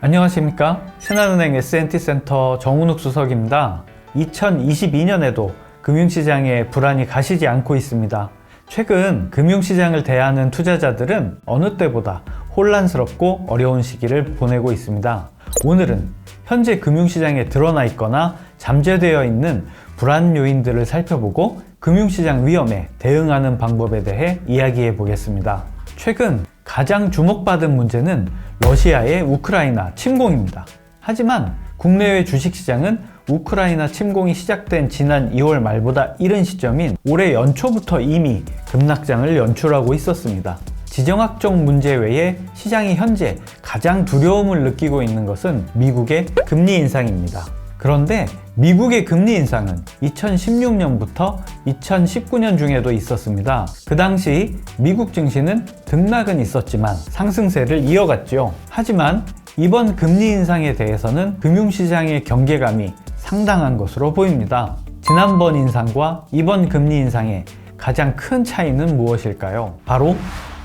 안녕하십니까? 신한은행 S&T센터 정은욱 수석입니다. 2022년에도 금융시장에 불안이 가시지 않고 있습니다. 최근 금융시장을 대하는 투자자들은 어느 때보다 혼란스럽고 어려운 시기를 보내고 있습니다. 오늘은 현재 금융시장에 드러나 있거나 잠재되어 있는 불안 요인들을 살펴보고 금융시장 위험에 대응하는 방법에 대해 이야기해 보겠습니다. 최근 가장 주목받은 문제는 러시아의 우크라이나 침공입니다. 하지만 국내외 주식시장은 우크라이나 침공이 시작된 지난 2월 말보다 이른 시점인 올해 연초부터 이미 급락장을 연출하고 있었습니다. 지정학적 문제 외에 시장이 현재 가장 두려움을 느끼고 있는 것은 미국의 금리 인상입니다. 그런데 미국의 금리 인상은 2016년부터 2019년 중에도 있었습니다. 그 당시 미국 증시는 등락은 있었지만 상승세를 이어갔죠. 하지만 이번 금리 인상에 대해서는 금융시장의 경계감이 상당한 것으로 보입니다. 지난번 인상과 이번 금리 인상의 가장 큰 차이는 무엇일까요? 바로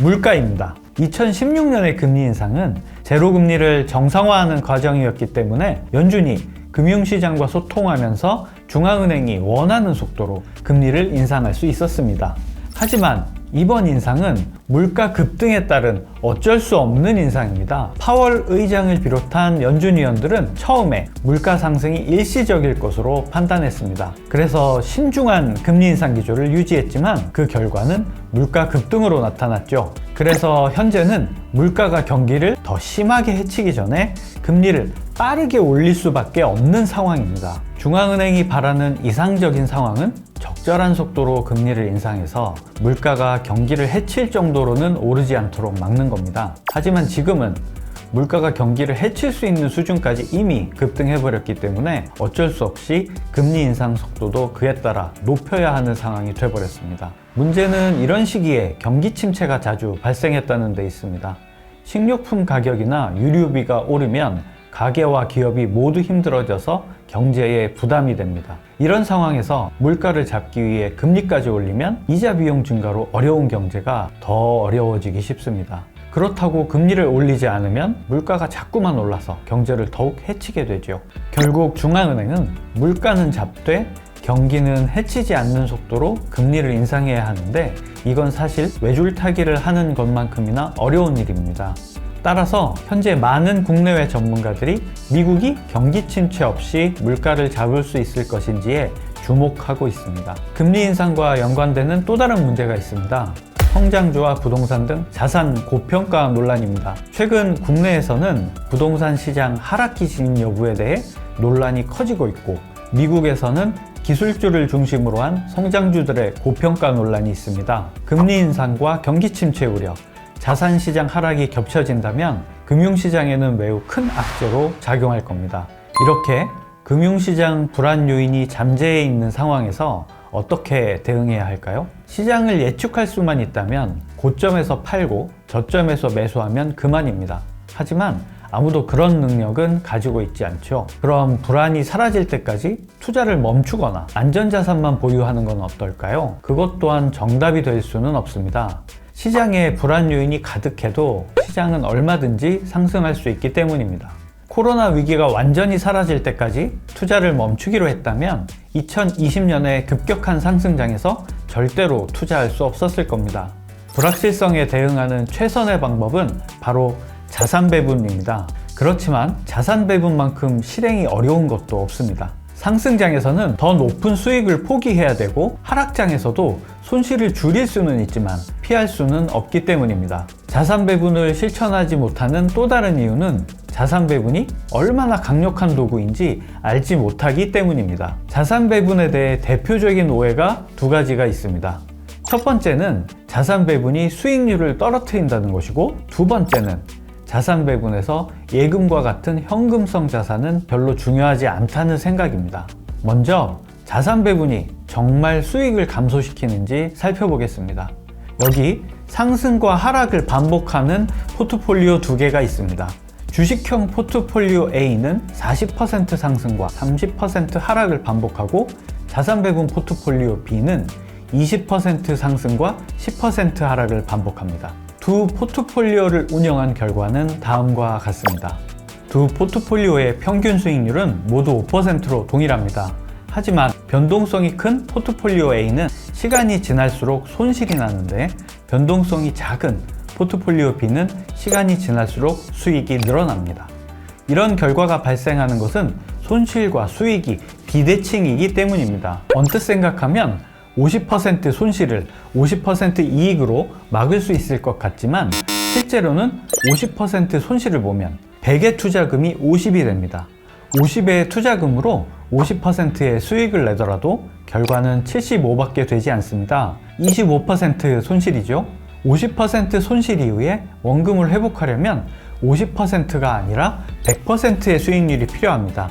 물가입니다. 2016년의 금리 인상은 제로금리를 정상화하는 과정이었기 때문에 연준이 금융시장과 소통하면서 중앙은행이 원하는 속도로 금리를 인상할 수 있었습니다. 하지만 이번 인상은 물가 급등에 따른 어쩔 수 없는 인상입니다. 파월 의장을 비롯한 연준 위원들은 처음에 물가 상승이 일시적일 것으로 판단했습니다. 그래서 신중한 금리 인상 기조를 유지했지만 그 결과는 물가 급등으로 나타났죠. 그래서 현재는 물가가 경기를 더 심하게 해치기 전에 금리를 빠르게 올릴 수밖에 없는 상황입니다. 중앙은행이 바라는 이상적인 상황은 적절한 속도로 금리를 인상해서 물가가 경기를 해칠 정도로는 오르지 않도록 막는 겁니다. 하지만 지금은 물가가 경기를 해칠 수 있는 수준까지 이미 급등해버렸기 때문에 어쩔 수 없이 금리 인상 속도도 그에 따라 높여야 하는 상황이 돼버렸습니다. 문제는 이런 시기에 경기 침체가 자주 발생했다는 데 있습니다. 식료품 가격이나 유류비가 오르면 가게와 기업이 모두 힘들어져서 경제에 부담이 됩니다. 이런 상황에서 물가를 잡기 위해 금리까지 올리면 이자 비용 증가로 어려운 경제가 더 어려워지기 쉽습니다. 그렇다고 금리를 올리지 않으면 물가가 자꾸만 올라서 경제를 더욱 해치게 되죠. 결국 중앙은행은 물가는 잡되 경기는 해치지 않는 속도로 금리를 인상해야 하는데 이건 사실 외줄타기를 하는 것만큼이나 어려운 일입니다. 따라서 현재 많은 국내외 전문가들이 미국이 경기 침체 없이 물가를 잡을 수 있을 것인지에 주목하고 있습니다. 금리 인상과 연관되는 또 다른 문제가 있습니다. 성장주와 부동산 등 자산 고평가 논란입니다. 최근 국내에서는 부동산 시장 하락 기진 여부에 대해 논란이 커지고 있고 미국에서는 기술주를 중심으로 한 성장주들의 고평가 논란이 있습니다. 금리 인상과 경기 침체 우려, 자산시장 하락이 겹쳐진다면 금융시장에는 매우 큰 악재로 작용할 겁니다. 이렇게 금융시장 불안 요인이 잠재해 있는 상황에서 어떻게 대응해야 할까요? 시장을 예측할 수만 있다면 고점에서 팔고 저점에서 매수하면 그만입니다. 하지만 아무도 그런 능력은 가지고 있지 않죠. 그럼 불안이 사라질 때까지 투자를 멈추거나 안전자산만 보유하는 건 어떨까요? 그것 또한 정답이 될 수는 없습니다. 시장에 불안 요인이 가득해도 시장은 얼마든지 상승할 수 있기 때문입니다. 코로나 위기가 완전히 사라질 때까지 투자를 멈추기로 했다면 2020년의 급격한 상승장에서 절대로 투자할 수 없었을 겁니다. 불확실성에 대응하는 최선의 방법은 바로 자산 배분입니다. 그렇지만 자산 배분만큼 실행이 어려운 것도 없습니다. 상승장에서는 더 높은 수익을 포기해야 되고 하락장에서도 손실을 줄일 수는 있지만 피할 수는 없기 때문입니다. 자산 배분을 실천하지 못하는 또 다른 이유는 자산 배분이 얼마나 강력한 도구인지 알지 못하기 때문입니다. 자산 배분에 대해 대표적인 오해가 두 가지가 있습니다. 첫 번째는 자산 배분이 수익률을 떨어뜨린다는 것이고 두 번째는 자산 배분에서 예금과 같은 현금성 자산은 별로 중요하지 않다는 생각입니다. 먼저 자산 배분이 정말 수익을 감소시키는지 살펴보겠습니다. 여기 상승과 하락을 반복하는 포트폴리오 두 개가 있습니다. 주식형 포트폴리오 A는 40% 상승과 30% 하락을 반복하고 자산 배분 포트폴리오 B는 20% 상승과 10% 하락을 반복합니다. 두 포트폴리오를 운영한 결과는 다음과 같습니다. 두 포트폴리오의 평균 수익률은 모두 5%로 동일합니다. 하지만 변동성이 큰 포트폴리오 A는 시간이 지날수록 손실이 나는데 변동성이 작은 포트폴리오 B는 시간이 지날수록 수익이 늘어납니다. 이런 결과가 발생하는 것은 손실과 수익이 비대칭이기 때문입니다. 언뜻 생각하면 50% 손실을 50% 이익으로 막을 수 있을 것 같지만 실제로는 50% 손실을 보면 100의 투자금이 50이 됩니다. 50의 투자금으로 50%의 수익을 내더라도 결과는 75밖에 되지 않습니다. 25% 손실이죠. 50% 손실 이후에 원금을 회복하려면 50%가 아니라 100%의 수익률이 필요합니다.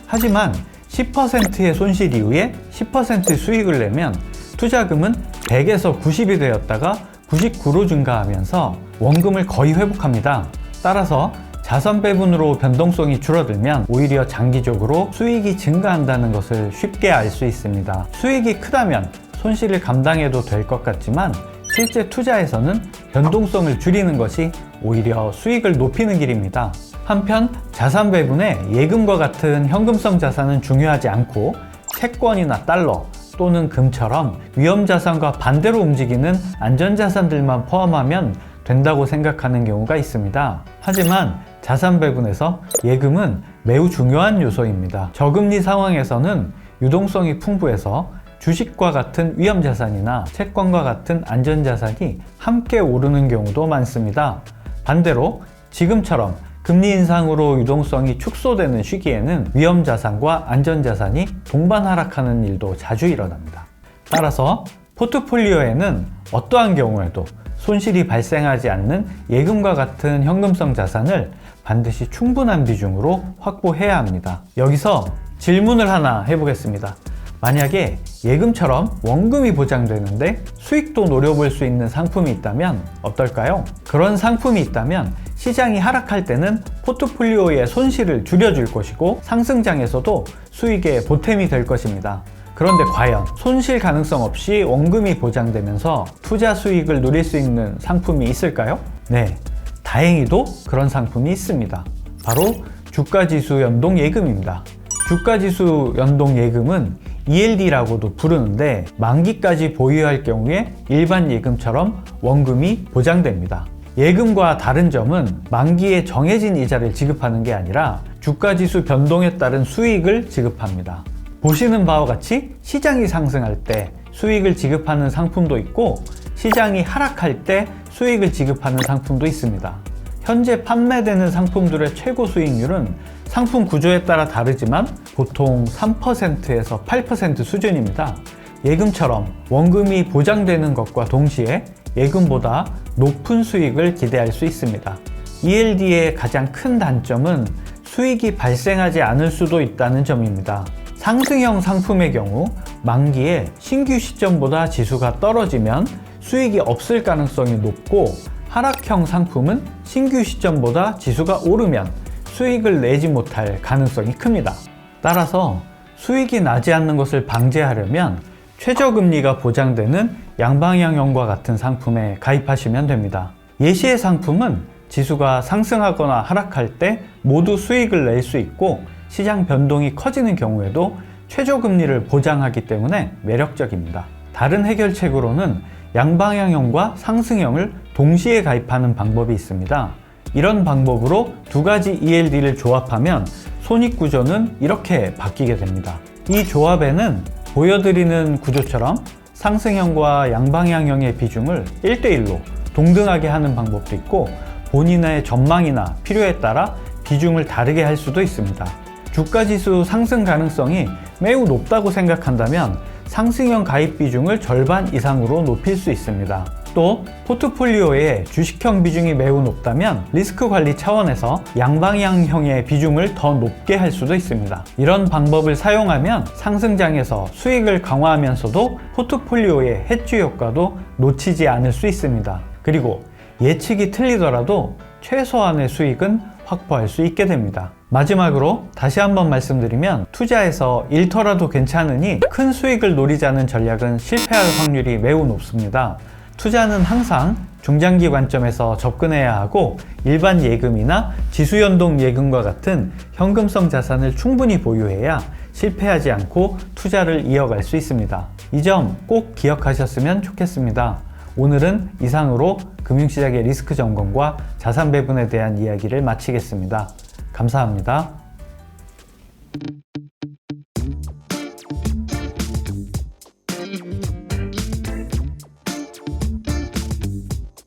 하지만 10%의 손실 이후에 10% 수익을 내면 투자금은 100에서 90이 되었다가 99로 증가하면서 원금을 거의 회복합니다. 따라서 자산 배분으로 변동성이 줄어들면 오히려 장기적으로 수익이 증가한다는 것을 쉽게 알 수 있습니다. 수익이 크다면 손실을 감당해도 될 것 같지만 실제 투자에서는 변동성을 줄이는 것이 오히려 수익을 높이는 길입니다. 한편 자산 배분에 예금과 같은 현금성 자산은 중요하지 않고 채권이나 달러 또는 금처럼 위험자산과 반대로 움직이는 안전자산들만 포함하면 된다고 생각하는 경우가 있습니다. 하지만 자산 배분에서 예금은 매우 중요한 요소입니다. 저금리 상황에서는 유동성이 풍부해서 주식과 같은 위험자산이나 채권과 같은 안전자산이 함께 오르는 경우도 많습니다. 반대로 지금처럼 금리 인상으로 유동성이 축소되는 시기에는 위험자산과 안전자산이 동반 하락하는 일도 자주 일어납니다. 따라서 포트폴리오에는 어떠한 경우에도 손실이 발생하지 않는 예금과 같은 현금성 자산을 반드시 충분한 비중으로 확보해야 합니다. 여기서 질문을 하나 해보겠습니다. 만약에 예금처럼 원금이 보장되는데 수익도 노려볼 수 있는 상품이 있다면 어떨까요? 그런 상품이 있다면 시장이 하락할 때는 포트폴리오의 손실을 줄여줄 것이고 상승장에서도 수익의 보탬이 될 것입니다. 그런데 과연 손실 가능성 없이 원금이 보장되면서 투자 수익을 누릴 수 있는 상품이 있을까요? 네, 다행히도 그런 상품이 있습니다. 바로 주가지수 연동 예금입니다. 주가지수 연동 예금은 ELD라고도 부르는데 만기까지 보유할 경우에 일반 예금처럼 원금이 보장됩니다. 예금과 다른 점은 만기에 정해진 이자를 지급하는 게 아니라 주가지수 변동에 따른 수익을 지급합니다. 보시는 바와 같이 시장이 상승할 때 수익을 지급하는 상품도 있고 시장이 하락할 때 수익을 지급하는 상품도 있습니다. 현재 판매되는 상품들의 최고 수익률은 상품 구조에 따라 다르지만 보통 3%에서 8% 수준입니다. 예금처럼 원금이 보장되는 것과 동시에 예금보다 높은 수익을 기대할 수 있습니다. ELD의 가장 큰 단점은 수익이 발생하지 않을 수도 있다는 점입니다. 상승형 상품의 경우 만기에 신규 시점보다 지수가 떨어지면 수익이 없을 가능성이 높고 하락형 상품은 신규 시점보다 지수가 오르면 수익을 내지 못할 가능성이 큽니다. 따라서 수익이 나지 않는 것을 방지하려면 최저금리가 보장되는 양방향형과 같은 상품에 가입하시면 됩니다. 예시의 상품은 지수가 상승하거나 하락할 때 모두 수익을 낼 수 있고 시장 변동이 커지는 경우에도 최저금리를 보장하기 때문에 매력적입니다. 다른 해결책으로는 양방향형과 상승형을 동시에 가입하는 방법이 있습니다. 이런 방법으로 두 가지 ELD를 조합하면 손익구조는 이렇게 바뀌게 됩니다. 이 조합에는 보여드리는 구조처럼 상승형과 양방향형의 비중을 1대1로 동등하게 하는 방법도 있고 본인의 전망이나 필요에 따라 비중을 다르게 할 수도 있습니다. 주가지수 상승 가능성이 매우 높다고 생각한다면 상승형 가입 비중을 절반 이상으로 높일 수 있습니다. 또 포트폴리오에 주식형 비중이 매우 높다면 리스크 관리 차원에서 양방향형의 비중을 더 높게 할 수도 있습니다. 이런 방법을 사용하면 상승장에서 수익을 강화하면서도 포트폴리오의 해지 효과도 놓치지 않을 수 있습니다. 그리고 예측이 틀리더라도 최소한의 수익은 확보할 수 있게 됩니다. 마지막으로 다시 한번 말씀드리면 투자에서 일터라도 괜찮으니 큰 수익을 노리자는 전략은 실패할 확률이 매우 높습니다. 투자는 항상 중장기 관점에서 접근해야 하고 일반 예금이나 지수연동 예금과 같은 현금성 자산을 충분히 보유해야 실패하지 않고 투자를 이어갈 수 있습니다. 이 점 꼭 기억하셨으면 좋겠습니다. 오늘은 이상으로 금융시장의 리스크 점검과 자산 배분에 대한 이야기를 마치겠습니다. 감사합니다.